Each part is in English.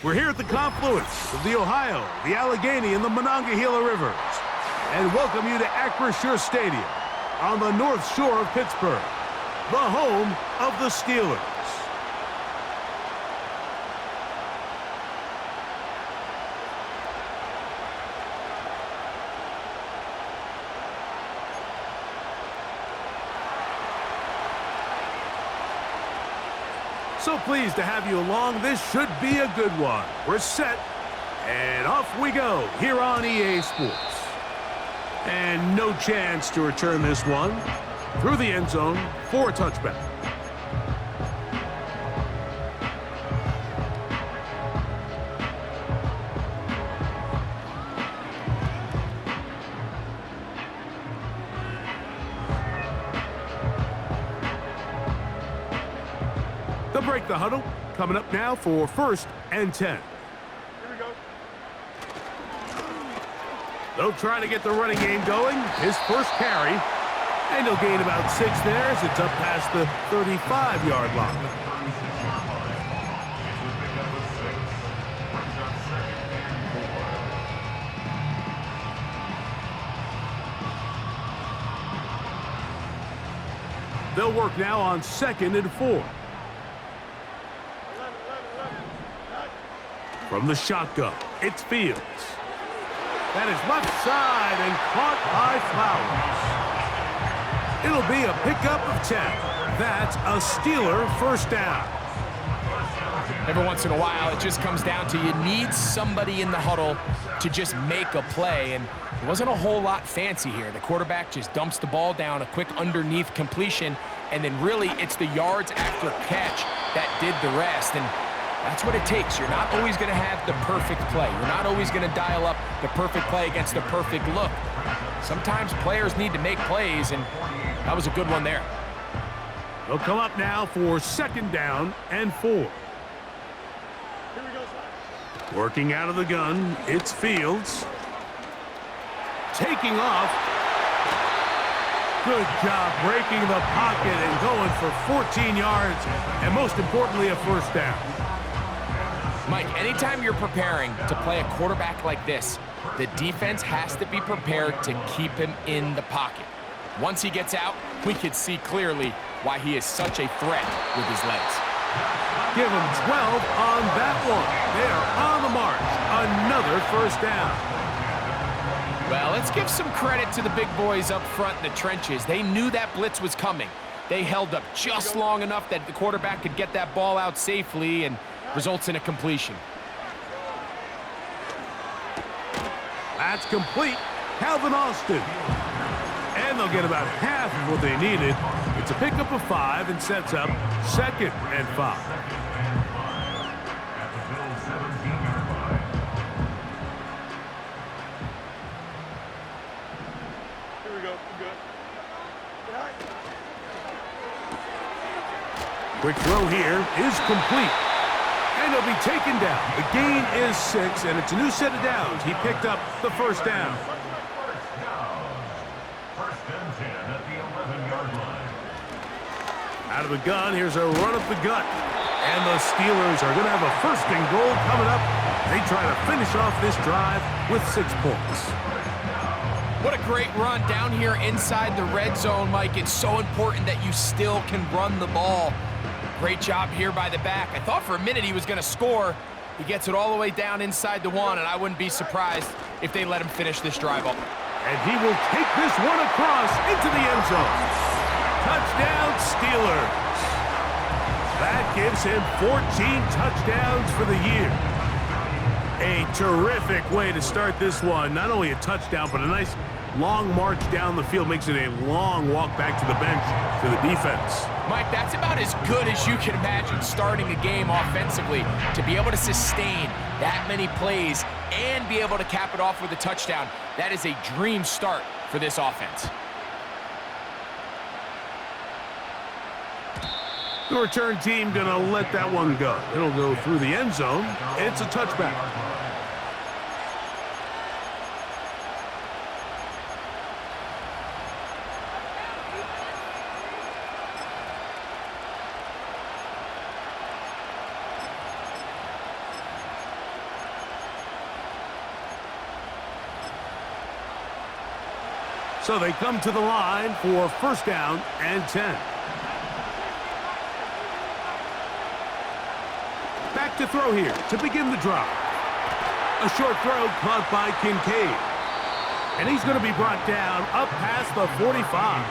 We're here at the confluence of the Ohio, the Allegheny, and the Monongahela Rivers, and welcome you to Acrisure Stadium on the North Shore of Pittsburgh, the home of the Steelers. So pleased to have you along. This should be a good one. We're set, and off we go here on EA Sports. And no chance to return this one through the end zone for a touchback. They'll break the huddle. Coming up now for 1st and 10. Here we go. They'll try to get the running game going. His first carry. And he'll gain about 6 there as it's up past the 35-yard line. They'll work now on 2nd and 4. From the shotgun, it's Fields. That is left side and caught by Flowers. It'll be a pickup of 10. That's a Steeler first down. Every once in a while, it just comes down to you need somebody in the huddle to just make a play, and it wasn't a whole lot fancy here. The quarterback just dumps the ball down, a quick underneath completion, and then really it's the yards after catch that did the rest. And that's what it takes. You're not always going to have the perfect play. You're not always going to dial up the perfect play against the perfect look. Sometimes players need to make plays, and that was a good one there. They'll come up now for 2nd down and 4. Working out of the gun, it's Fields. Taking off. Good job breaking the pocket and going for 14 yards, and most importantly, a first down. Mike, anytime you're preparing to play a quarterback like this, the defense has to be prepared to keep him in the pocket. Once he gets out, we can see clearly why he is such a threat with his legs. Give him 12 on that one. They are on the march. Another first down. Well, let's give some credit to the big boys up front in the trenches. They knew that blitz was coming. They held up just long enough that the quarterback could get that ball out safely and results in a completion. That's complete. Calvin Austin. And they'll get about half of what they needed. It's a pickup of 5 and sets up 2nd and 5. Here we go. Good. Quick throw here is complete. And he'll be taken down. The gain is 6, and it's a new set of downs. He picked up the first down. Out of the gun, here's a run up the gut. And the Steelers are going to have a 1st and goal coming up. They try to finish off this drive with 6 points. What a great run down here inside the red zone, Mike. It's so important that you still can run the ball. Great job here by the back. I thought for a minute he was going to score. He gets it all the way down inside the 1, and I wouldn't be surprised if they let him finish this drive up. And he will take this one across into the end zone. Touchdown, Steelers. That gives him 14 touchdowns for the year. A terrific way to start this one. Not only a touchdown, but a nice long march down the field. Makes it a long walk back to the bench to the defense. Mike, that's about as good as you can imagine starting a game offensively. To be able to sustain that many plays and be able to cap it off with a touchdown, that is a dream start for this offense. The return team going to let that one go. It'll go through the end zone. It's a touchback. So they come to the line for first down and 10. Back to throw here to begin the drive. A short throw caught by Kincaid. And he's going to be brought down up past the 45.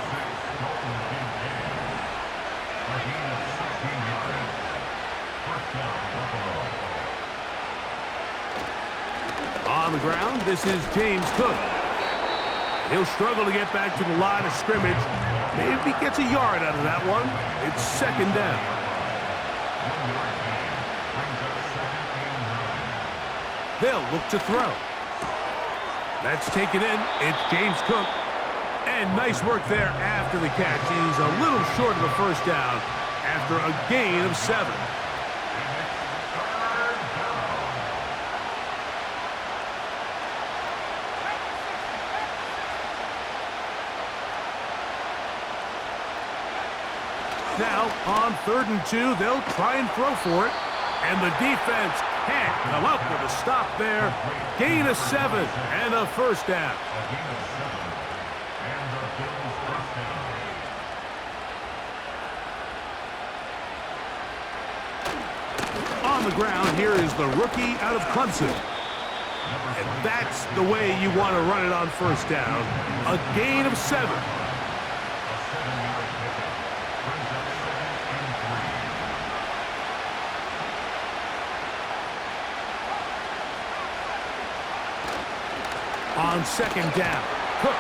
On the ground, this is James Cook. He'll struggle to get back to the line of scrimmage. Maybe he gets a yard out of that one. It's second down. They'll look to throw. That's taken in. It's James Cook. And nice work there after the catch. He's a little short of the first down after a gain of 7. Now, on 3rd and 2, they'll try and throw for it. And the defense can't come up with a stop there. Gain of 7 and a first down. On the ground, here is the rookie out of Clemson. And that's the way you want to run it on first down. A gain of 7. On second down, Cook.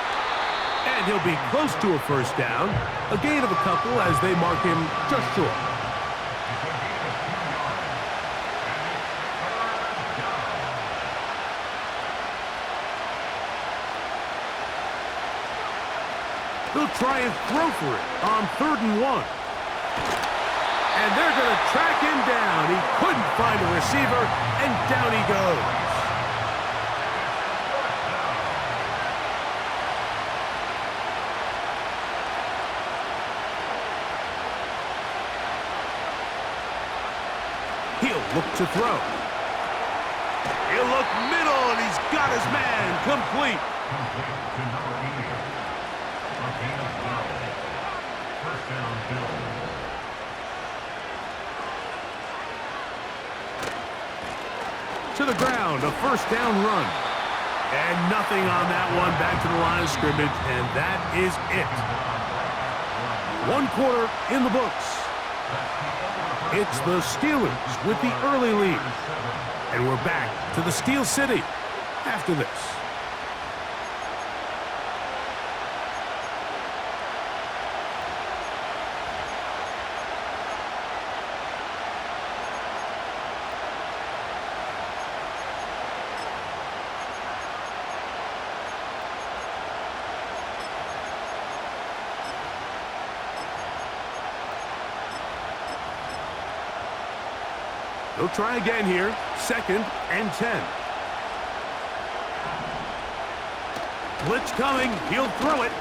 And he'll be close to a first down. A gain of a couple as they mark him just short. They'll try and throw for it on 3rd and 1. And they're going to track him down. He couldn't find a receiver, and down he goes. He'll look to throw. He'll look middle, and he's got his man complete. To the ground, a first down run. And nothing on that one, back to the line of scrimmage, and that is it. 1 quarter in the books. It's the Steelers with the early lead. And we're back to the Steel City after this. They'll try again here. 2nd and 10. Blitz coming. He'll throw it.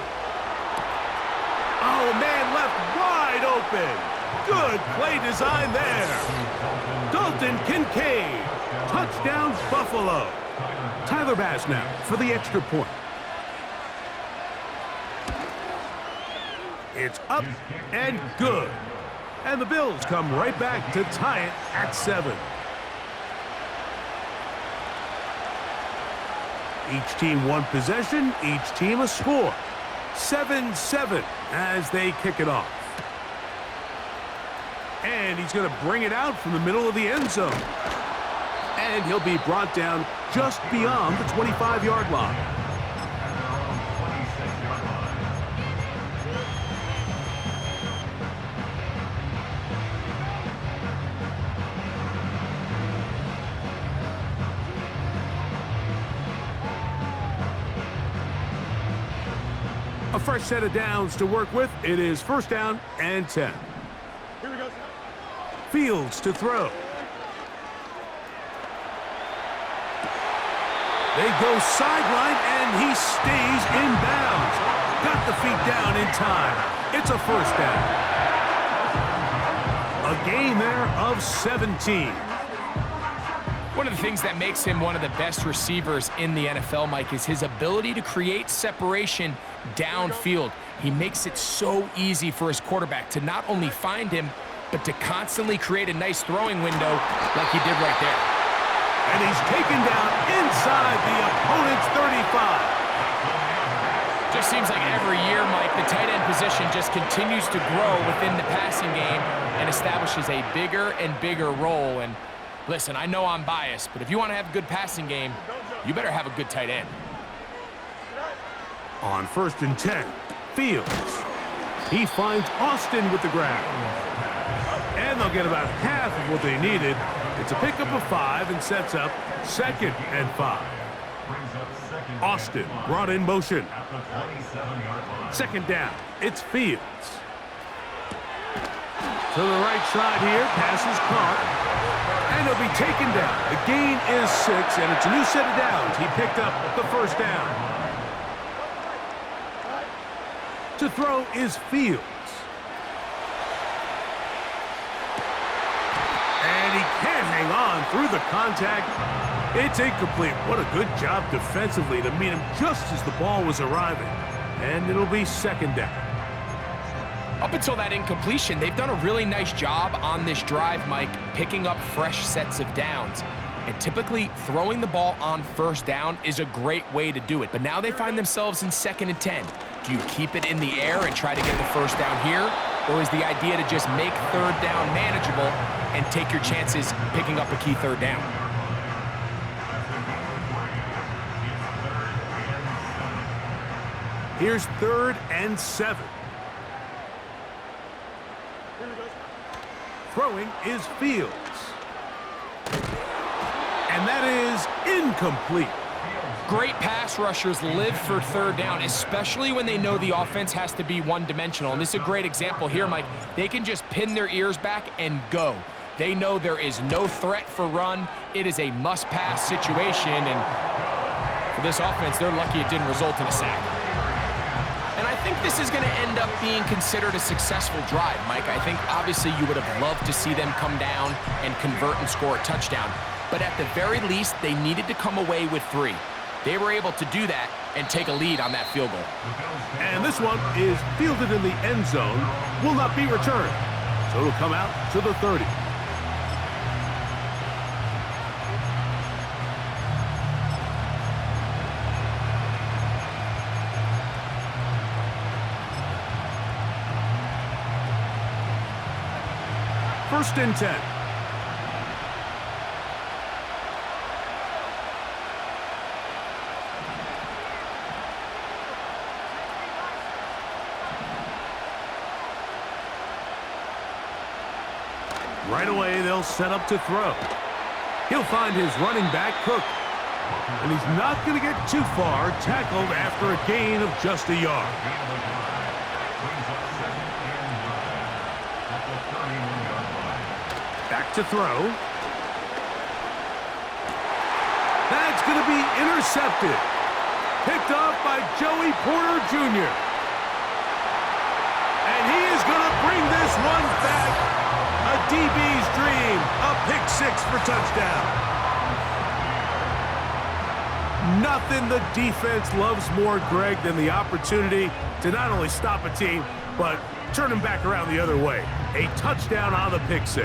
Oh, man left wide open. Good play design there. Dalton Kincaid. Touchdown, Buffalo. Tyler Bass now for the extra point. It's up and good. And the Bills come right back to tie it at 7. Each team one possession, each team a score. 7-7 as they kick it off. And he's going to bring it out from the middle of the end zone. And he'll be brought down just beyond the 25-yard line. A fresh set of downs to work with. It is first down and 10. Here we go. Fields to throw. They go sideline, and he stays in bounds. Got the feet down in time. It's a first down. A gain there of 17. One of the things that makes him one of the best receivers in the NFL, Mike, is his ability to create separation downfield. He makes it so easy for his quarterback to not only find him, but to constantly create a nice throwing window like he did right there. And he's taken down inside the opponent's 35. Just seems like every year, Mike, the tight end position just continues to grow within the passing game and establishes a bigger and bigger role. And listen, I know I'm biased, but if you want to have a good passing game, you better have a good tight end. On 1st and 10, Fields. He finds Austin with the grab. And they'll get about half of what they needed. It's a pickup of 5 and sets up 2nd and 5. Austin brought in motion. 2nd down. It's Fields. To the right side here. Pass is caught. And he'll be taken down. The gain is 6, and it's a new set of downs. He picked up the 1st down. To throw is Fields. And he can't hang on through the contact. It's incomplete. What a good job defensively to meet him just as the ball was arriving. And it'll be 2nd down. Up until that incompletion, they've done a really nice job on this drive, Mike, picking up fresh sets of downs. And typically, throwing the ball on 1st down is a great way to do it. But now they find themselves in 2nd and 10. Do you keep it in the air and try to get the 1st down here? Or is the idea to just make 3rd down manageable and take your chances picking up a key 3rd down? Here's 3rd and 7. Throwing is Fields. And that is incomplete. Great pass rushers live for 3rd down, especially when they know the offense has to be one-dimensional. And this is a great example here, Mike. They can just pin their ears back and go. They know there is no threat for run. It is a must-pass situation. And for this offense, they're lucky it didn't result in a sack. And I think this is going to end up being considered a successful drive, Mike. I think obviously you would have loved to see them come down and convert and score a touchdown. But at the very least, they needed to come away with 3. They were able to do that and take a lead on that field goal. And this one is fielded in the end zone, will not be returned. So it'll come out to the 30. First and 10. Right away, they'll set up to throw. He'll find his running back, Cook. And he's not going to get too far, tackled after a gain of just a yard. Back to throw. That's going to be intercepted. Picked off by Joey Porter Jr. And he is going to bring this one back. A DB's dream. A pick 6 for touchdown. Nothing the defense loves more, Greg, than the opportunity to not only stop a team, but turn them back around the other way. A touchdown on the pick 6.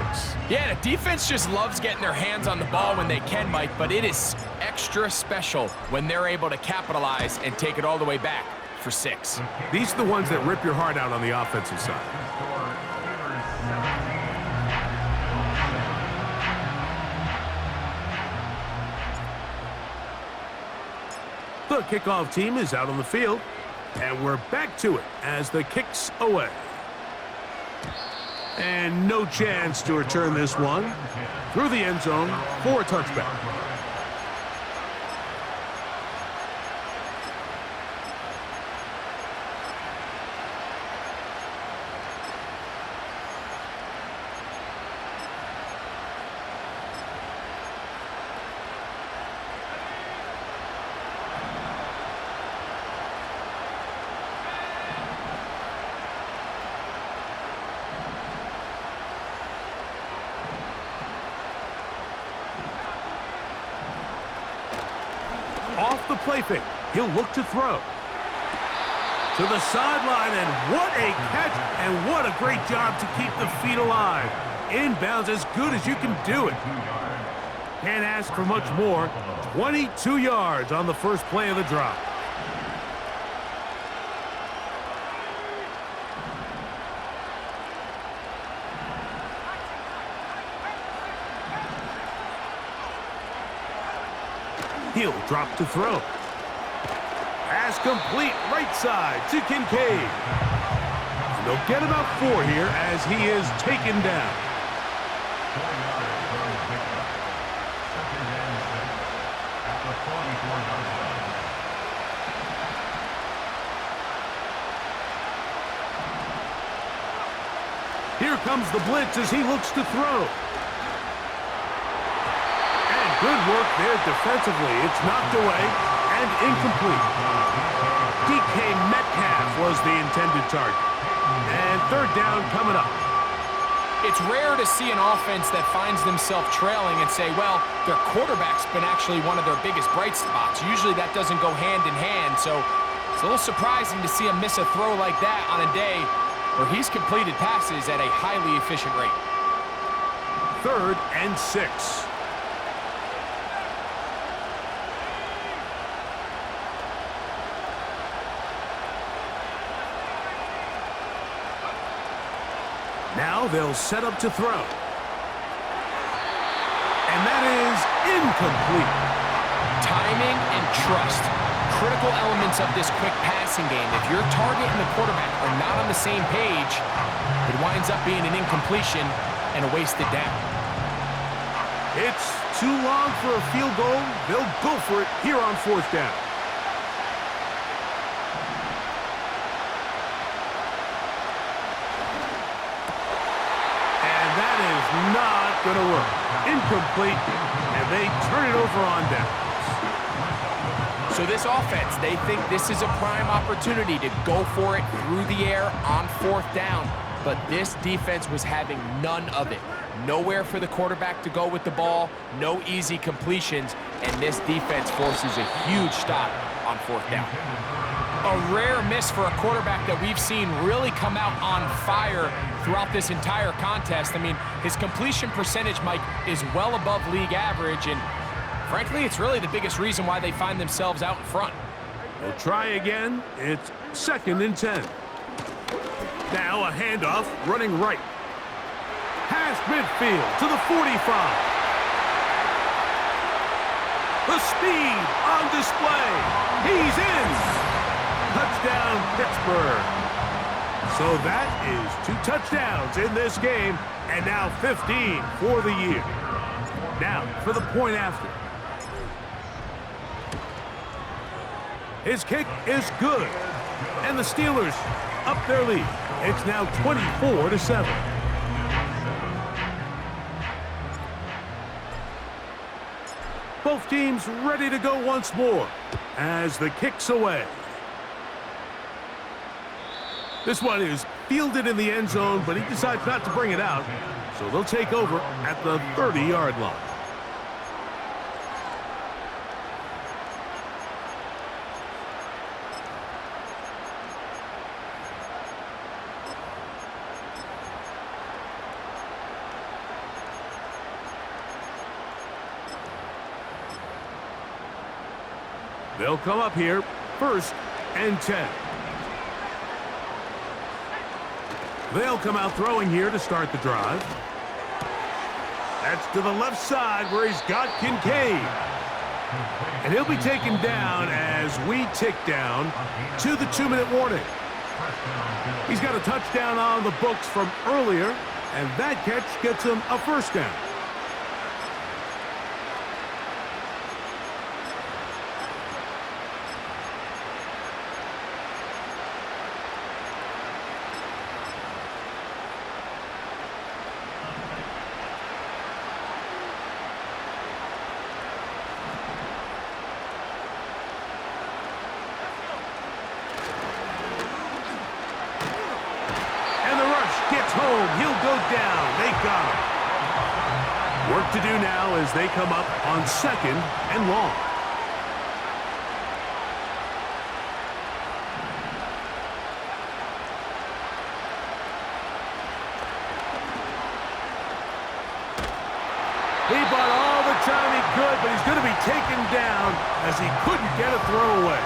Yeah, the defense just loves getting their hands on the ball when they can, Mike, but it is extra special when they're able to capitalize and take it all the way back for 6. These are the ones that rip your heart out on the offensive side. The kickoff team is out on the field, and we're back to it as the kick's away. And no chance to return this one through the end zone for a touchback. Off the play fake, he'll look to throw. To the sideline, and what a catch, and what a great job to keep the feet alive. Inbounds as good as you can do it. Can't ask for much more. 22 yards on the first play of the drop. He'll drop to throw. Pass complete, right side to Kincaid. And they'll get about 4 here as he is taken down. Here comes the blitz as he looks to throw. And good work there defensively. It's knocked away and incomplete. DK Metcalf was the intended target. And third down coming up. It's rare to see an offense that finds themselves trailing and say, well, their quarterback's been actually one of their biggest bright spots. Usually that doesn't go hand in hand, so it's a little surprising to see him miss a throw like that on a day where he's completed passes at a highly efficient rate. 3rd and 6. Now they'll set up to throw. And that is incomplete. Timing and trust, critical elements of this quick passing game. If your target and the quarterback are not on the same page, it winds up being an incompletion and a wasted down. It's too long for a field goal. They'll go for it here on 4th down. Not going to work. Incomplete, and they turn it over on downs. So this offense, they think this is a prime opportunity to go for it through the air on 4th down, but this defense was having none of it. Nowhere for the quarterback to go with the ball, no easy completions, and this defense forces a huge stop on 4th down. A rare miss for a quarterback that we've seen really come out on fire throughout this entire contest. I mean, his completion percentage, Mike, is well above league average, and frankly, it's really the biggest reason why they find themselves out in front. They'll try again. It's 2nd and 10. Now a handoff running right. Past midfield to the 45. The speed on display. He's in. Touchdown, Pittsburgh. So that is 2 touchdowns in this game, and now 15 for the year. Now for the point after. His kick is good, and the Steelers up their lead. It's now 24-7. Both teams ready to go once more as the kick's away. This one is fielded in the end zone, but he decides not to bring it out, so they'll take over at the 30-yard line. They'll come up here, 1st and 10. They'll come out throwing here to start the drive. That's to the left side where he's got Kincaid. And he'll be taken down as we tick down to the 2-minute warning. He's got a touchdown on the books from earlier, and that catch gets him a 1st down. Home, he'll go down. They got him. Work to do now as they come up on 2nd and long. He bought all the time he could, but he's going to be taken down as he couldn't get a throwaway.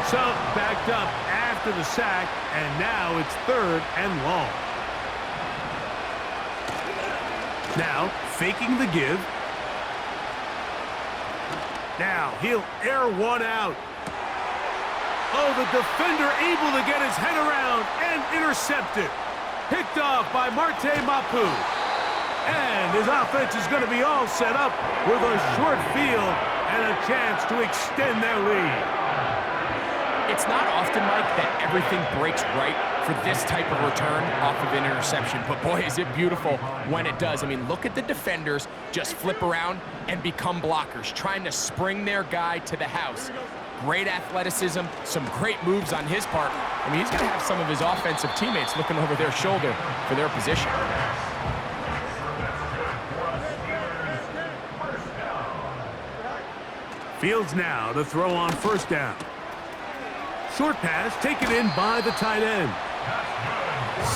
So backed up after the sack, and now it's 3rd and long. Now faking the give. Now he'll air one out. Oh, the defender able to get his head around and intercept it. Picked off by Marte Mapu. And his offense is going to be all set up with a short field and a chance to extend their lead. It's not often, Mike, that everything breaks right for this type of return off of an interception. But boy, is it beautiful when it does. I mean, look at the defenders just flip around and become blockers, trying to spring their guy to the house. Great athleticism, some great moves on his part. I mean, he's going to have some of his offensive teammates looking over their shoulder for their position. Fields now to throw on 1st down. Short pass taken in by the tight end.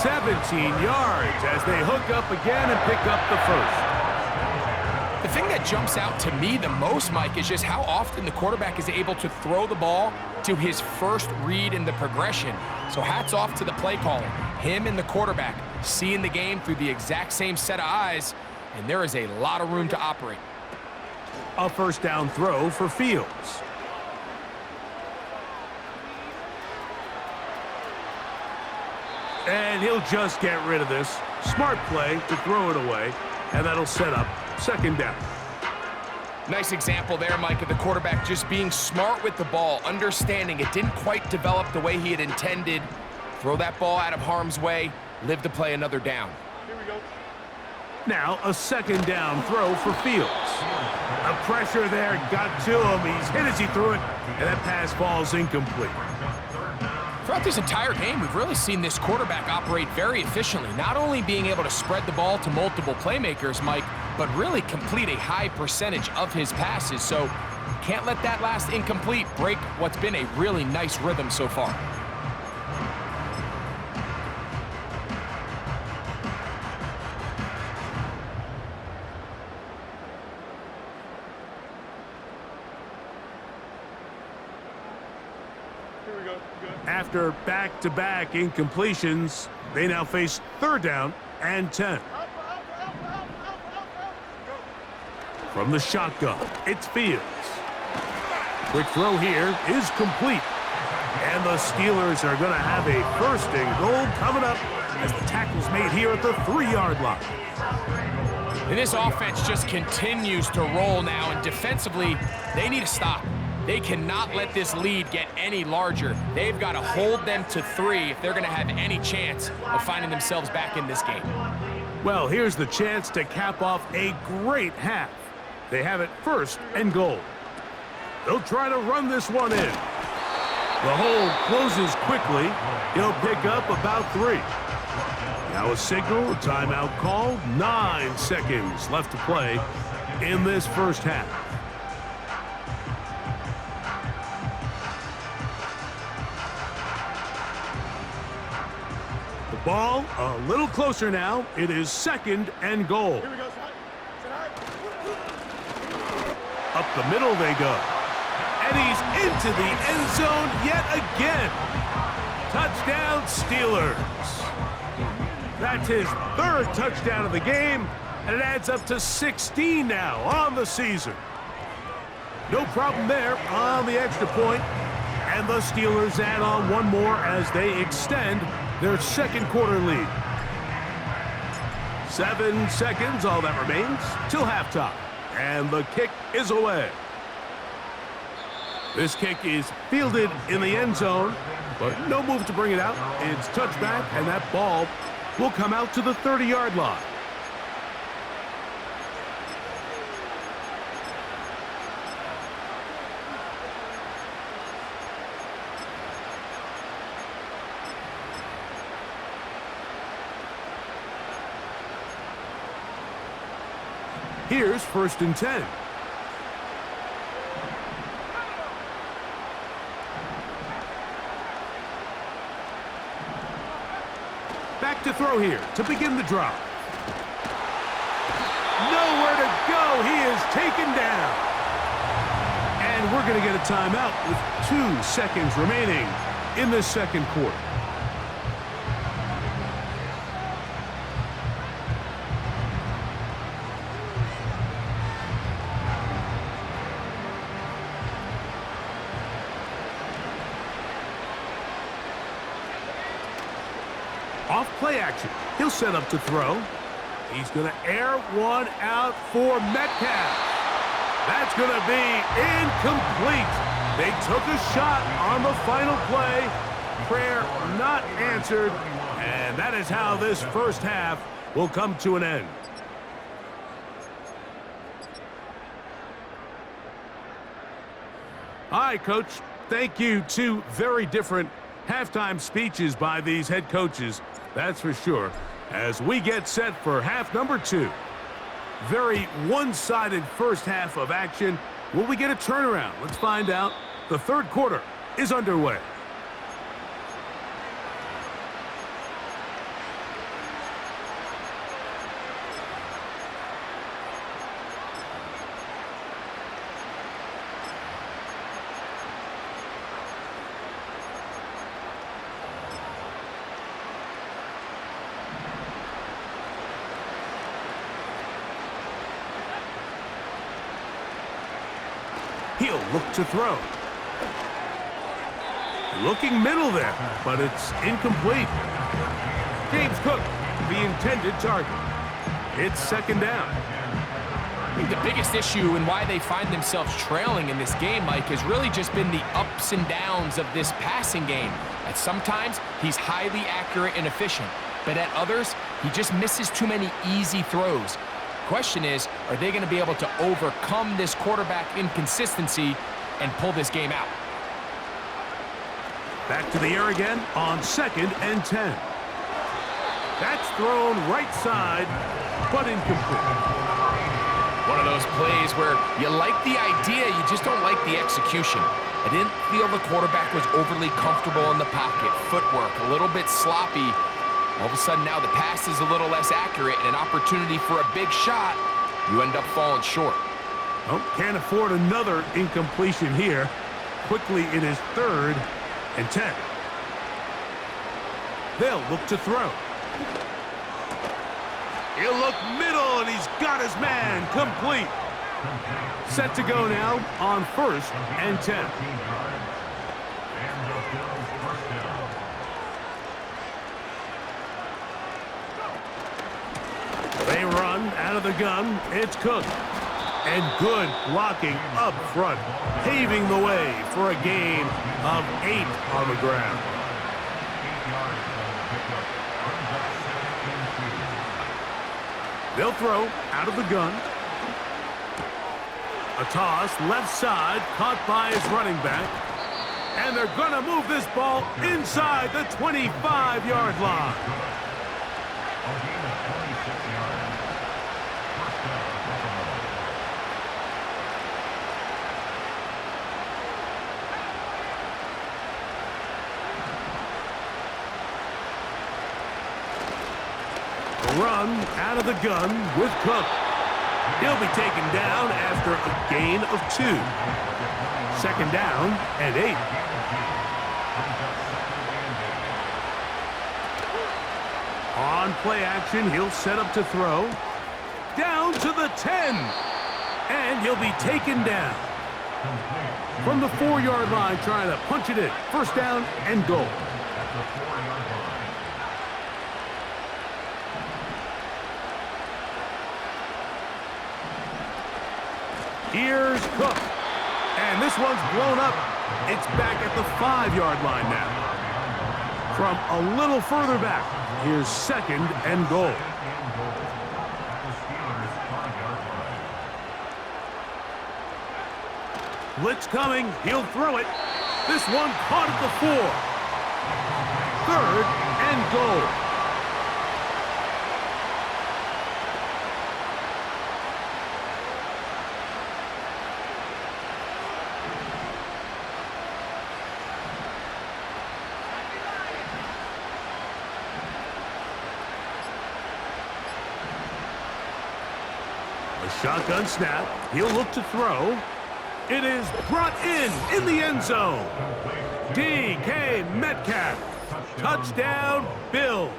17 yards as they hook up again and pick up the 1st. The thing that jumps out to me the most, Mike, is just how often the quarterback is able to throw the ball to his first read in the progression. So hats off to the play caller. Him and the quarterback seeing the game through the exact same set of eyes, and there is a lot of room to operate. A 1st down throw for Fields. And he'll just get rid of this. Smart play to throw it away, and that'll set up 2nd down. Nice example there, Mike, of the quarterback just being smart with the ball, understanding it didn't quite develop the way he had intended. Throw that ball out of harm's way, live to play another down. Here we go. Now a 2nd down throw for Fields. The pressure there got to him. He's hit as he threw it, and that pass falls incomplete. Throughout this entire game, we've really seen this quarterback operate very efficiently, not only being able to spread the ball to multiple playmakers, Mike, but really complete a high percentage of his passes. So can't let that last incomplete break what's been a really nice rhythm so far. After back-to-back incompletions, they now face 3rd down and 10. From the shotgun, it's Fields. Quick throw here is complete. And the Steelers are going to have a 1st and goal coming up as the tackle's made here at the 3-yard line. And this offense just continues to roll now, and defensively, they need to stop. They cannot let this lead get any larger. They've got to hold them to 3 if they're going to have any chance of finding themselves back in this game. Well, here's the chance to cap off a great half. They have it 1st and goal. They'll try to run this one in. The hole closes quickly. He'll pick up about 3. Now a signal, a timeout called. 9 seconds left to play in this 1st half. Ball a little closer now. It is 2nd and goal. Here we go. Up the middle they go. And he's into the end zone yet again. Touchdown, Steelers. That's his 3rd touchdown of the game, and it adds up to 16 now on the season. No problem there on the extra point, and the Steelers add on one more as they extend their 2nd quarter lead. 7 seconds, all that remains, till halftime. And the kick is away. This kick is fielded in the end zone, but no move to bring it out. It's touchback, and that ball will come out to the 30-yard line. Here's 1st and 10. Back to throw here to begin the drive. No he is taken down. And we're going to get a timeout with 2 seconds remaining in the second quarter. Off play action. He'll set up to throw. He's going to air one out for Metcalf. That's going to be incomplete. They took a shot on the final play. Prayer not answered. And that is how this first half will come to an end. All right, Coach. Thank you. 2 very different halftime speeches by these head coaches. That's for sure. As we get set for half number 2. Very one-sided first half of action. Will we get a turnaround? Let's find out. The third quarter is underway. He'll look to throw. Looking middle there, but it's incomplete. James Cook, the intended target. It's second down. I think the biggest issue and why they find themselves trailing in this game, Mike, has really just been the ups and downs of this passing game. At sometimes, he's highly accurate and efficient, but at others, he just misses too many easy throws. Question is, are they going to be able to overcome this quarterback inconsistency and pull this game out? Back to the air again on 2nd and 10. That's thrown right side, but incomplete. One of those plays where you like the idea, you just don't like the execution. I didn't feel the quarterback was overly comfortable in the pocket. Footwork, a little bit sloppy. All of a sudden now the pass is a little less accurate and an opportunity for a big shot. You end up falling short. Oh, can't afford another incompletion here. Quickly it is 3rd and 10. They'll look to throw. He'll look middle, and he's got his man complete. Set to go now on 1st and 10. They run out of the gun. It's Cook. And good blocking up front, paving the way for a gain of 8 on the ground. They'll throw out of the gun. A toss left side, caught by his running back. And they're going to move this ball inside the 25-yard line. Run out of the gun with Cook. He'll be taken down after a gain of 2. 2nd down and 8. On play action, he'll set up to throw. Down to the 10. And he'll be taken down. From the 4-yard line, trying to punch it in. 1st down and goal. Here's Cook. And this one's blown up. It's back at the 5-yard line now. From a little further back, here's 2nd and goal. Blitz coming. He'll throw it. This one caught at the 4. 3rd and goal. A shotgun snap. He'll look to throw. It is brought in the end zone. DK Metcalf. Touchdown, Bills.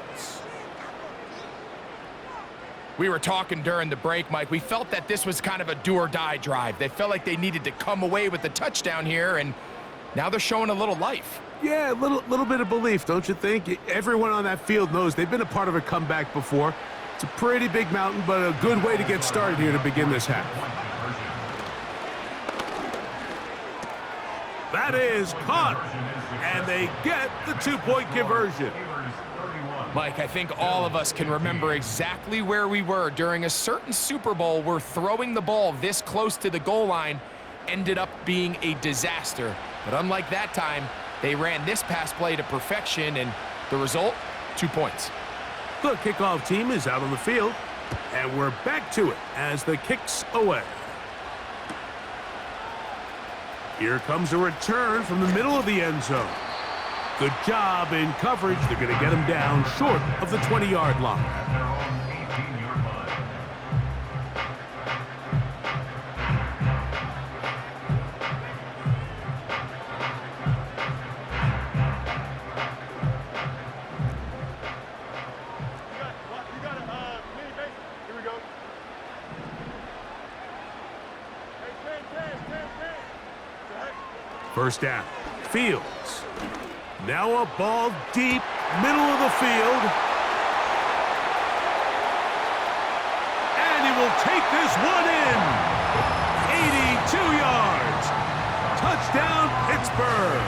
We were talking during the break, Mike. We felt that this was kind of a do-or-die drive. They felt like they needed to come away with the touchdown here, and now they're showing a little life. Yeah, a little bit of belief, don't you think? Everyone on that field knows they've been a part of a comeback before. It's a pretty big mountain, but a good way to get started here to begin this half. That is caught, and they get the two-point conversion. Mike, I think all of us can remember exactly where we were during a certain Super Bowl where throwing the ball this close to the goal line ended up being a disaster. But unlike that time, they ran this pass play to perfection, and the result, 2 points. The kickoff team is out on the field, and we're back to it as the kick's away. Here comes a return from the middle of the end zone. Good job in coverage. They're going to get him down short of the 20-yard line. First down. Fields. Now a ball deep, middle of the field. And he will take this one in. 82 yards. Touchdown, Pittsburgh.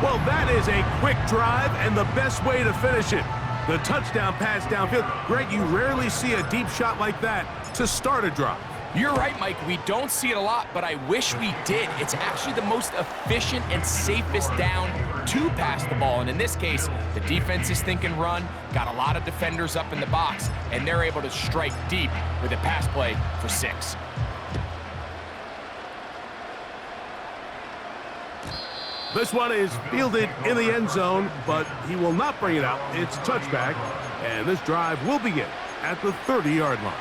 Well, that is a quick drive and the best way to finish it. The touchdown pass downfield. Greg, you rarely see a deep shot like that to start a drive. You're right, Mike. We don't see it a lot, but I wish we did. It's actually the most efficient and safest down to pass the ball. And in this case, the defense is thinking run, got a lot of defenders up in the box, and they're able to strike deep with a pass play for 6. This one is fielded in the end zone, but he will not bring it out. It's a touchback, and this drive will begin at the 30-yard line.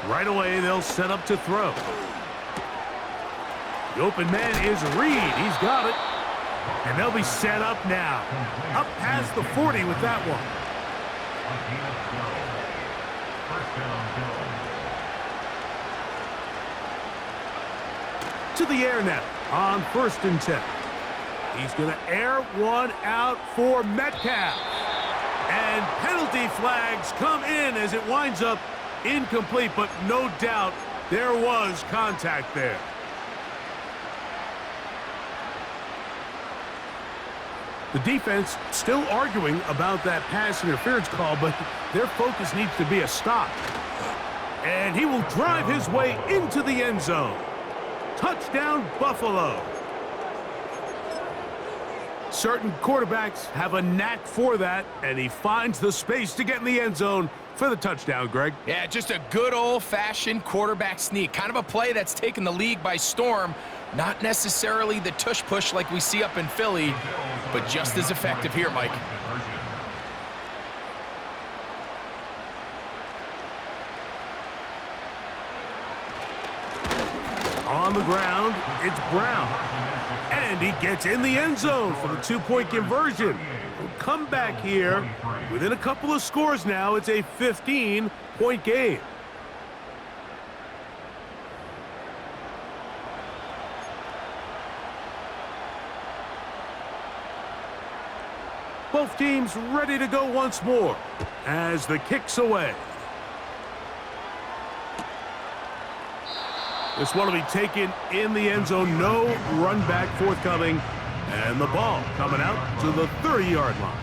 Right away, they'll set up to throw. The open man is Reed. He's got it. And they'll be set up now. Up past the 40 with that one. To the air now on 1st and 10. He's going to air one out for Metcalf. And penalty flags come in as it winds up incomplete, but no doubt there was contact there. The defense still arguing about that pass interference call, but their focus needs to be a stop. And he will drive his way into the end zone. Touchdown, Buffalo. Certain quarterbacks have a knack for that, and he finds the space to get in the end zone for the touchdown, Greg. Yeah, just a good old-fashioned quarterback sneak. Kind of a play that's taken the league by storm. Not necessarily the tush-push like we see up in Philly, but just as effective here, Mike. On the ground, it's Brown. And he gets in the end zone for the 2-point conversion. We'll come back here. Within a couple of scores now, it's a 15-point game. Both teams ready to go once more as the kick's away. This one will be taken in the end zone. No run back forthcoming. And the ball coming out to the 30-yard line.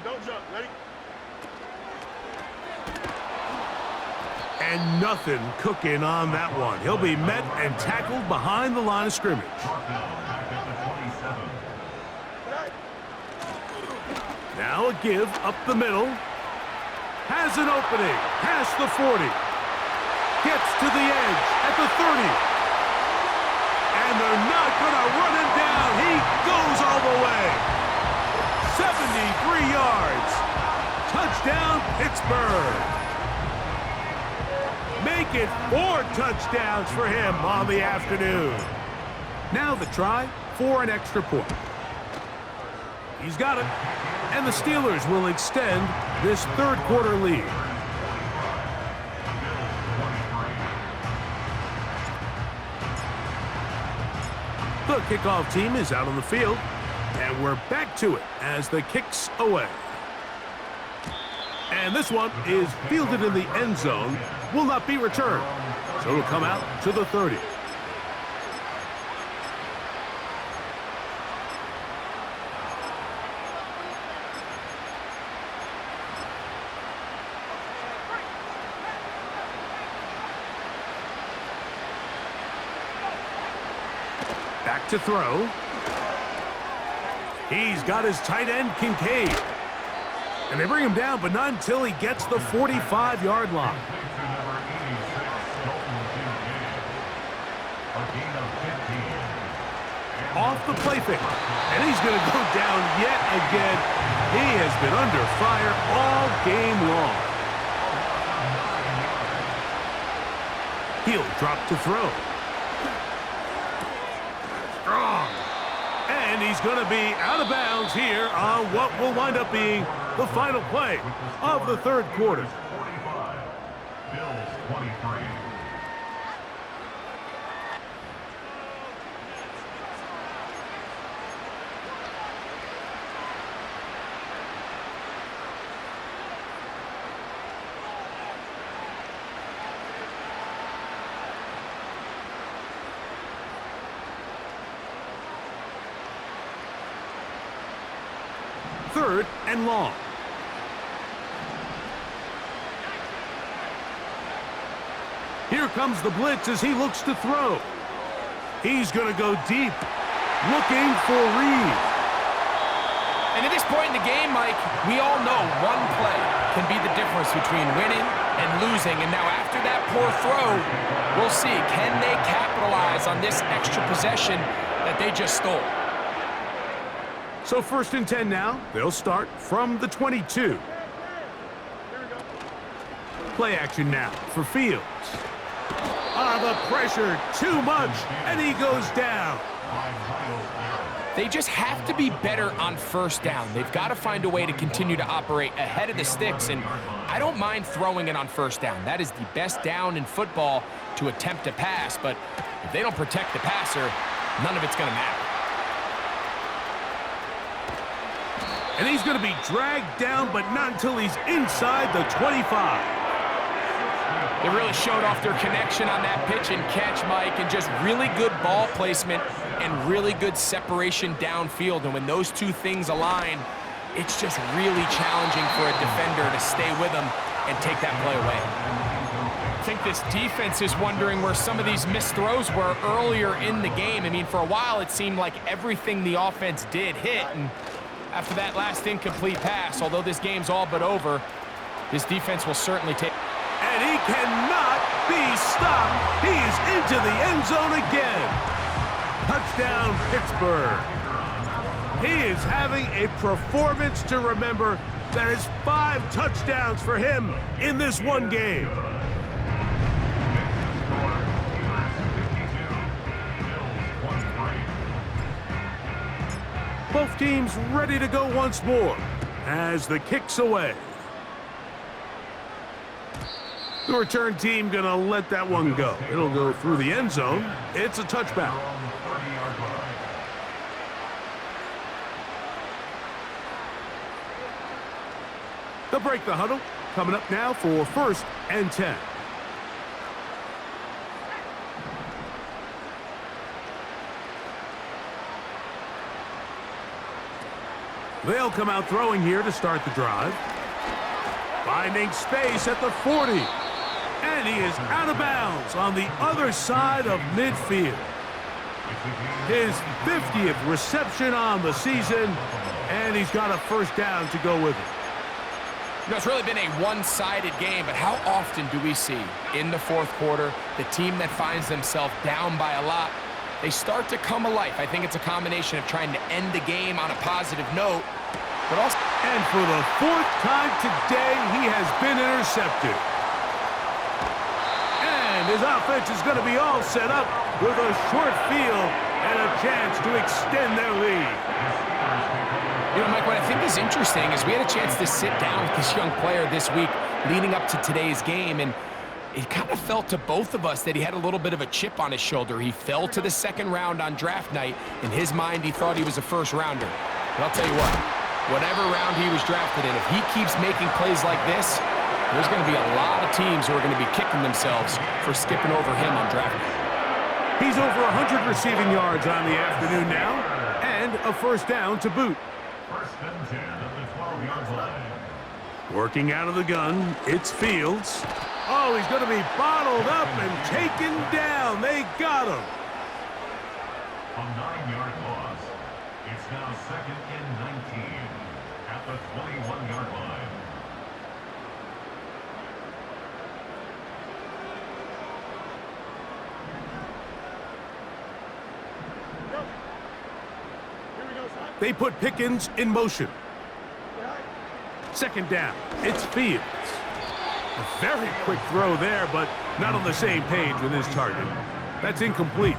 Don't jump. Ready? And nothing cooking on that one. He'll be met and tackled behind the line of scrimmage. Now a give up the middle. Has an opening. Past the 40. Gets to the edge at the 30. And they're not going to run him down. He goes all the way. 73 yards. Touchdown, Pittsburgh. Make it 4 touchdowns for him on the afternoon. Now the try for an extra point. He's got it. And the Steelers will extend this third quarter lead. The kickoff team is out on the field. And we're back to it as the kick's away. And this one is fielded in the end zone. Will not be returned. So it'll come out to the 30. Back to throw. He's got his tight end, Kincaid. And they bring him down, but not until he gets the 45-yard line. Off the play fake. And he's going to go down yet again. He has been under fire all game long. He'll drop to throw. Strong. And he's going to be out of bounds here on what will wind up being the final play of the third quarter. Bills 23. Third and long. Here comes the blitz as he looks to throw. He's going to go deep, looking for Reed. And at this point in the game, Mike, we all know one play can be the difference between winning and losing. And now after that poor throw, we'll see, can they capitalize on this extra possession that they just stole? So 1st and 10 now. They'll start from the 22. Play action now for Fields. The pressure, too much, and he goes down. They just have to be better on 1st down. They've got to find a way to continue to operate ahead of the sticks, and I don't mind throwing it on 1st down. That is the best down in football to attempt to pass, but if they don't protect the passer, none of it's going to matter. And he's going to be dragged down, but not until he's inside the 25. They really showed off their connection on that pitch and catch, Mike, and just really good ball placement and really good separation downfield. And when those two things align, it's just really challenging for a defender to stay with them and take that play away. I think this defense is wondering where some of these missed throws were earlier in the game. I mean, for a while, it seemed like everything the offense did hit, and after that last incomplete pass, although this game's all but over, this defense will certainly take. And he cannot be stopped. He is into the end zone again. Touchdown, Pittsburgh. He is having a performance to remember. That is 5 touchdowns for him in this one game. Both teams ready to go once more as the kick's away. The return team gonna let that one go. It'll go through the end zone. It's a touchback. They'll break the huddle. Coming up now for 1st and 10. They'll come out throwing here to start the drive. Finding space at the 40. And he is out of bounds on the other side of midfield. His 50th reception on the season, and he's got a 1st down to go with it. You know, it's really been a one-sided game, but how often do we see in the 4th quarter the team that finds themselves down by a lot, they start to come alive? I think it's a combination of trying to end the game on a positive note, but also... And for the 4th time today, he has been intercepted. And his offense is going to be all set up with a short field and a chance to extend their lead. You know, Mike, what I think is interesting is we had a chance to sit down with this young player this week leading up to today's game, and it kind of felt to both of us that he had a little bit of a chip on his shoulder. He fell to the 2nd round on draft night. In his mind, he thought he was a 1st rounder. But I'll tell you what, whatever round he was drafted in, if he keeps making plays like this, there's going to be a lot of teams who are going to be kicking themselves for skipping over him on draft night. He's over 100 receiving yards on the afternoon now, and a 1st down to boot. 1st and 10 at the 12-yard line. Working out of the gun, it's Fields. Oh, he's going to be bottled up and taken down. They got him. A 9-yard loss. It's now 2nd and 19 at the 21-yard line. They put Pickens in motion. 2nd down. It's Fields. A very quick throw there, but not on the same page with his target. That's incomplete.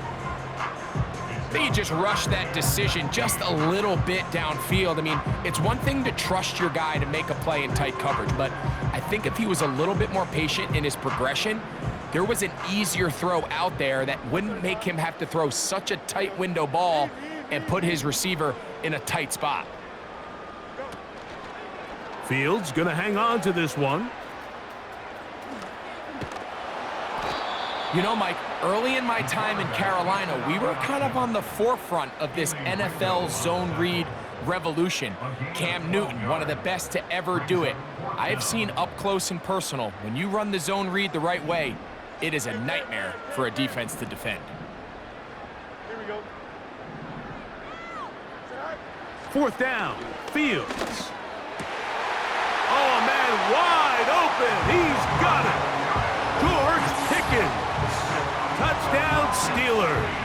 I think he just rushed that decision just a little bit downfield. I mean, it's one thing to trust your guy to make a play in tight coverage, but I think if he was a little bit more patient in his progression, there was an easier throw out there that wouldn't make him have to throw such a tight window ball and put his receiver in a tight spot. Fields gonna hang on to this one. You know, Mike, early in my time in Carolina, we were kind of on the forefront of this NFL zone read revolution. Cam Newton, one of the best to ever do it. I have seen up close and personal, when you run the zone read the right way, it is a nightmare for a defense to defend. Here we go. 4th down. Fields. Oh, a man wide open. He's got it. George Pickens. Touchdown, Steelers.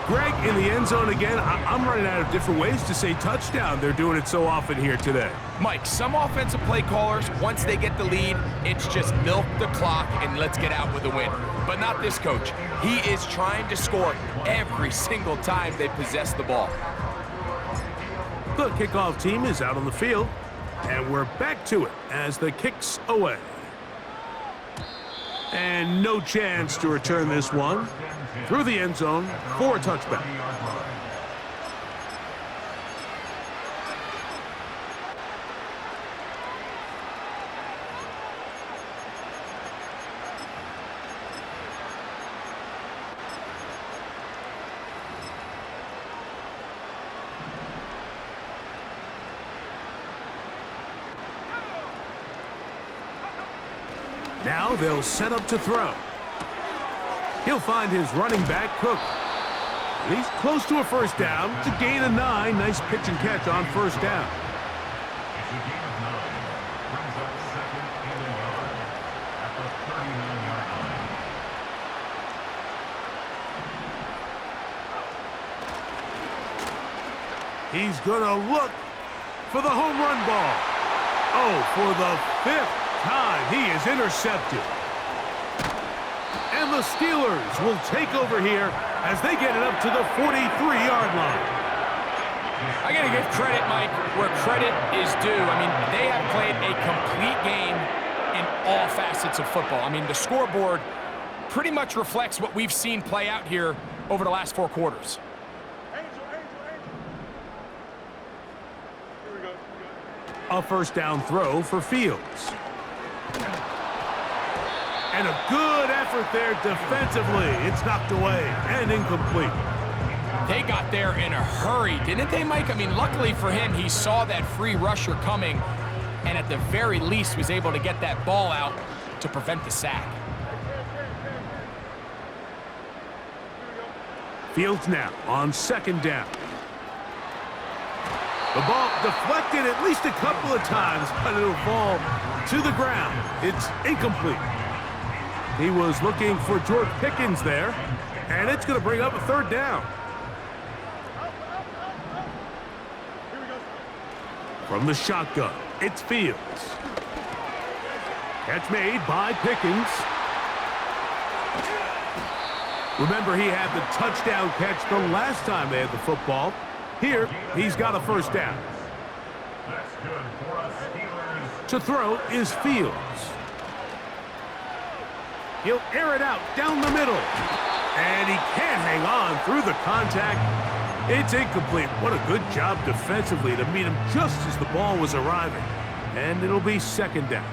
Greg, in the end zone again. I'm running out of different ways to say touchdown. They're doing it so often here today. Mike, some offensive play callers, once they get the lead, it's just milk the clock and let's get out with a win. But not this coach. He is trying to score every single time they possess the ball. The kickoff team is out on the field, and we're back to it as the kick's away. And no chance to return this one through the end zone for a touchback. Now they'll set up to throw. He'll find his running back, Cook. And he's close to a 1st down to gain a 9. Nice pitch and catch on 1st down. It's a gain of 9. Brings up 2nd and a yard at the 39-yard line. He's going to look for the home run ball. Oh, for the 5th time, he is intercepted. And the Steelers will take over here as they get it up to the 43-yard line. I got to give credit, Mike, where credit is due. I mean, they have played a complete game in all facets of football. I mean, the scoreboard pretty much reflects what we've seen play out here over the last 4 quarters. Angel. Here we go. A first down throw for Fields. And a good effort there defensively. It's knocked away and incomplete. They got there in a hurry, didn't they, Mike? I mean, luckily for him, he saw that free rusher coming and at the very least was able to get that ball out to prevent the sack. Fields now on second down. The ball deflected at least a couple of times, but it'll fall to the ground. It's incomplete. He was looking for George Pickens there, and it's going to bring up a third down. From the shotgun, it's Fields. Catch made by Pickens. Remember, he had the touchdown catch the last time they had the football. Here, he's got a first down. That's good for us Steelers. To throw is Fields. He'll air it out down the middle. And he can't hang on through the contact. It's incomplete. What a good job defensively to meet him just as the ball was arriving. And it'll be second down.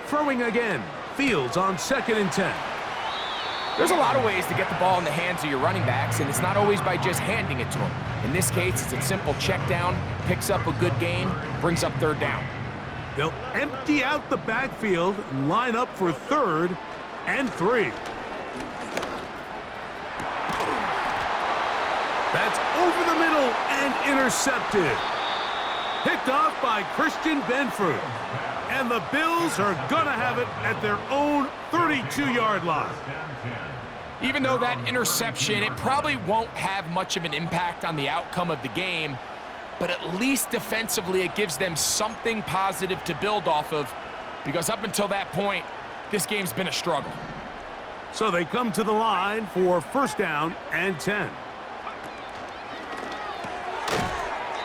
Throwing again. Fields on 2nd and 10. There's a lot of ways to get the ball in the hands of your running backs, and it's not always by just handing it to them. In this case, it's a simple check down, picks up a good gain, brings up third down. They'll empty out the backfield and line up for 3rd and 3. That's over the middle and intercepted. Picked off by Christian Benford. And the Bills are going to have it at their own 32-yard line. Even though that interception, it probably won't have much of an impact on the outcome of the game, but at least defensively it gives them something positive to build off of, because up until that point, this game's been a struggle. So they come to the line for first down and 10.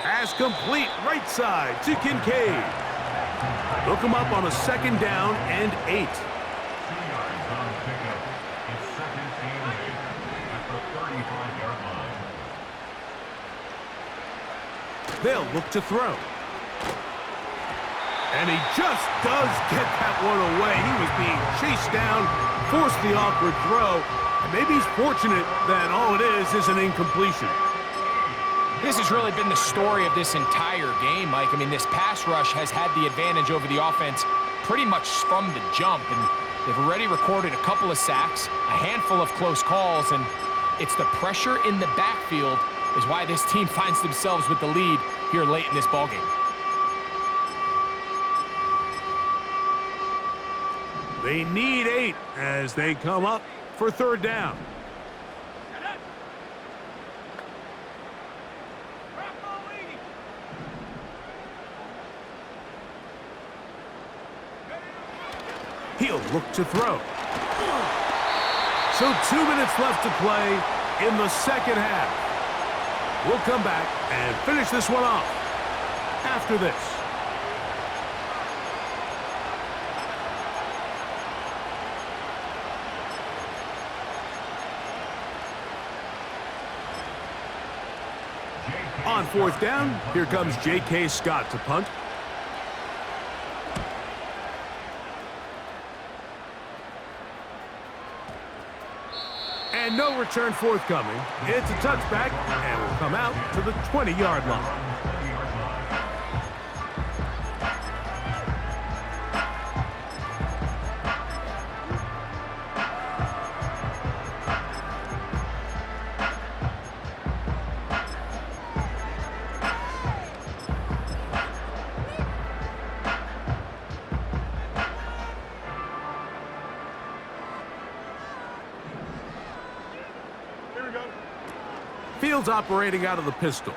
Pass complete right side to Kincaid. Hook him up on a second down and 8. 2 yards on the pickup. It's 2nd and 8 at the 35-yard line. They'll look to throw. And he just does get that one away. He was being chased down, forced the awkward throw. And maybe he's fortunate that all it is an incompletion. This has really been the story of this entire game, Mike. I mean, this pass rush has had the advantage over the offense pretty much from the jump, and they've already recorded a couple of sacks, a handful of close calls, and it's the pressure in the backfield is why this team finds themselves with the lead here late in this ballgame. They need 8 as they come up for third down. He'll look to throw. So 2 minutes left to play in the second half. We'll come back and finish this one off after this. On fourth down, here comes J.K. Scott to punt. And no return forthcoming. It's a touchback, and will come out to the 20-yard line. Fields operating out of the pistol.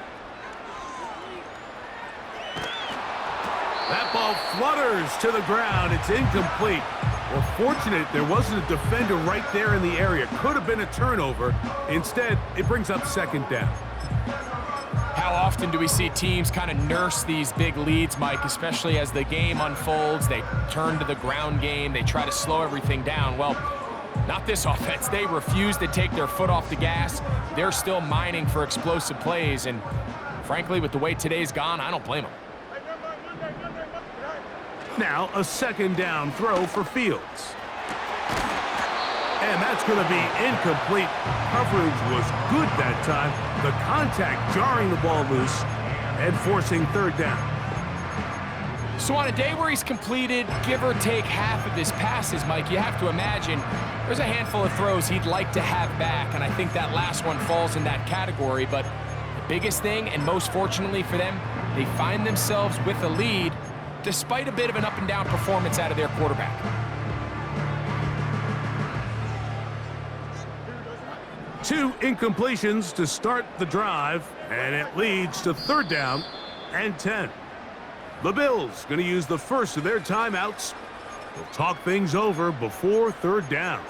That ball flutters to the ground. It's incomplete. Well, fortunate there wasn't a defender right there in the area. Could have been a turnover. Instead, it brings up second down. How often do we see teams kind of nurse these big leads, Mike, especially as the game unfolds? They turn to the ground game. They try to slow everything down. Well, not this offense. They refuse to take their foot off the gas. They're still mining for explosive plays, and Frankly, with the way today's gone, I don't blame him. Now a second down throw for Fields. And that's going to be incomplete. Coverage was good that time. The contact jarring the ball loose and forcing third down. So on a day where he's completed, give or take half of his passes, Mike, you have to imagine there's a handful of throws he'd like to have back, and I think that last one falls in that category. But the biggest thing, and most fortunately for them, they find themselves with a lead despite a bit of an up-and-down performance out of their quarterback. Two incompletions to start the drive, and it leads to third down and 10. The Bills going to use the first of their timeouts. They'll talk things over before third down.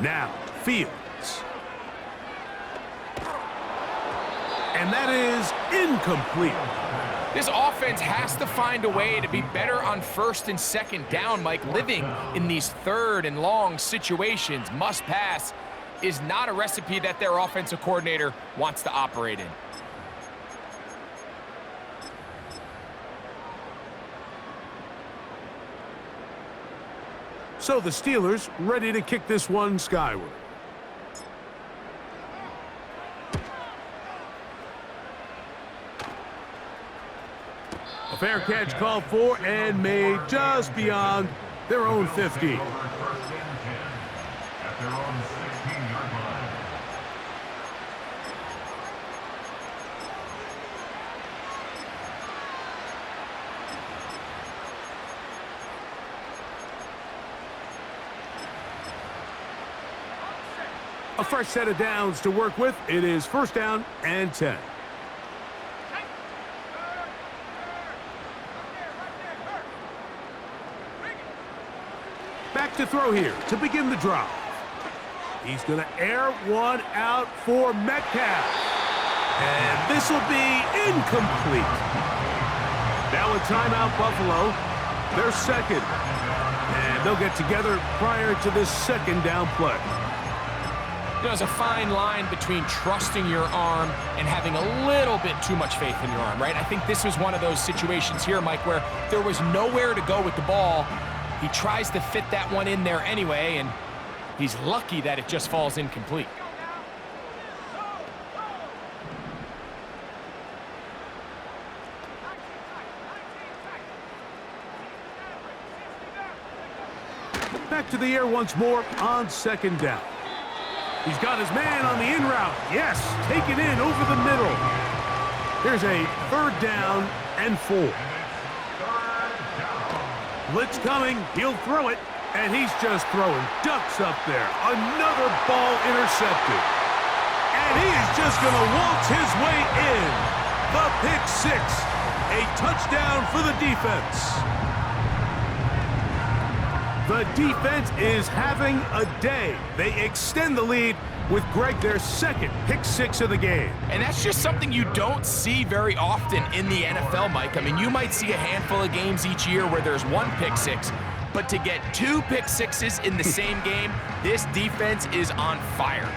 Now, Fields. And that is incomplete. This offense has to find a way to be better on first and second down, Mike. Living in these third and long situations, must pass, is not a recipe that their offensive coordinator wants to operate in. So the Steelers ready to kick this one skyward. A fair catch called for and made just beyond their own 50. At their own 16-yard line. A fresh set of downs to work with. It is first down and 10. Back to throw here to begin the drive. He's going to air one out for Metcalf. And this will be incomplete. Now a timeout, Buffalo. They're second. And they'll get together prior to this second down play. There's a fine line between trusting your arm and having a little bit too much faith in your arm, right? I think this was one of those situations here, Mike, where there was nowhere to go with the ball. He tries to fit that one in there anyway, and he's lucky that it just falls incomplete. Back to the air once more on second down. He's got his man on the in route. Yes, take it in over the middle. Here's a third down and 4. Blitz coming. He'll throw it, and he's just throwing ducks up there. Another ball intercepted. And he is just going to waltz his way in. The pick 6. A touchdown for the defense. The defense is having a day. They extend the lead with Greg, their second pick 6 of the game. And that's just something you don't see very often in the NFL, Mike. I mean, you might see a handful of games each year where there's one pick 6, but to get 2 pick 6s in the same game, this defense is on fire.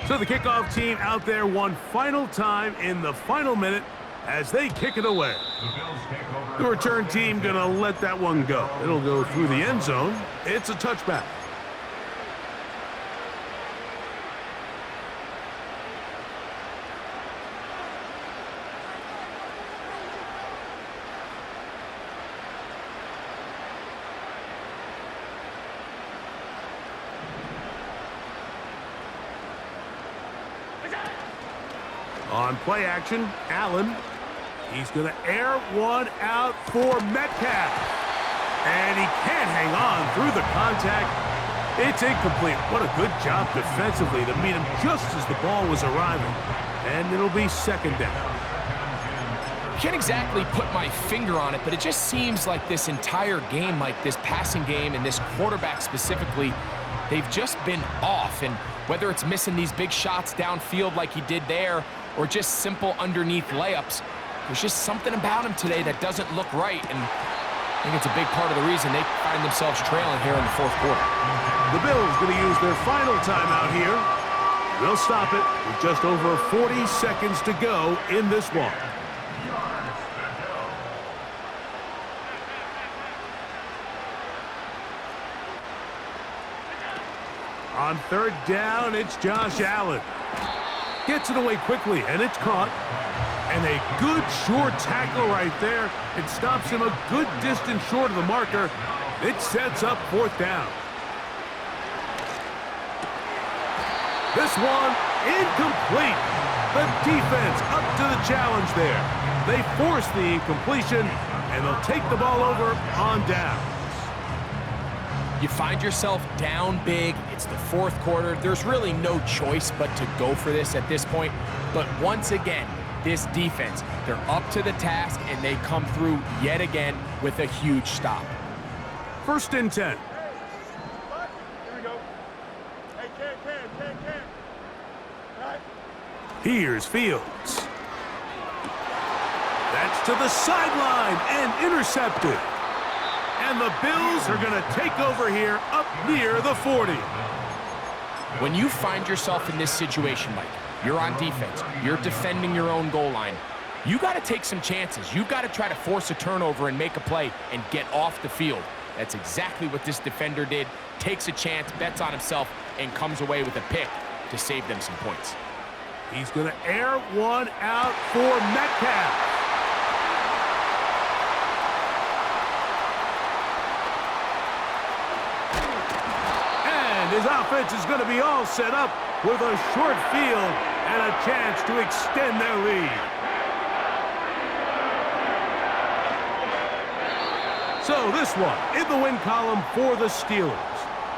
So the kickoff team out there one final time in the final minute as they kick it away. The return team gonna let that one go. It'll go through the end zone. It's a touchback. On play action, Allen. He's going to air one out for Metcalf. And he can't hang on through the contact. It's incomplete. What a good job defensively to meet him just as the ball was arriving. And it'll be second down. Can't exactly put my finger on it, but it just seems like this entire game, like this passing game and this quarterback specifically, they've just been off. And whether it's missing these big shots downfield like he did there or just simple underneath layups, there's just something about him today that doesn't look right. And I think it's a big part of the reason they find themselves trailing here in the fourth quarter. The Bills going to use their final timeout here. They'll stop it with just over 40 seconds to go in this one. On third down, it's Josh Allen. Gets it away quickly, and it's caught. And a good short tackle right there. It stops him a good distance short of the marker. It sets up fourth down. This one, incomplete. The defense up to the challenge there. They force the incompletion, and they'll take the ball over on downs. You find yourself down big. It's the fourth quarter. There's really no choice but to go for this at this point. But once again, this defense, they're up to the task, and they come through yet again with a huge stop. First and 10. Here we go. Hey, Cam. All right. Here's Fields. That's to the sideline and intercepted. And the Bills are going to take over here up near the 40. When you find yourself in this situation, Mike, you're on defense, you're defending your own goal line, you got to take some chances. You got to try to force a turnover and make a play and get off the field. That's exactly what this defender did. Takes a chance, bets on himself, and comes away with a pick to save them some points. He's going to air one out for Metcalf. His offense is going to be all set up with a short field and a chance to extend their lead. So this one in the win column for the Steelers.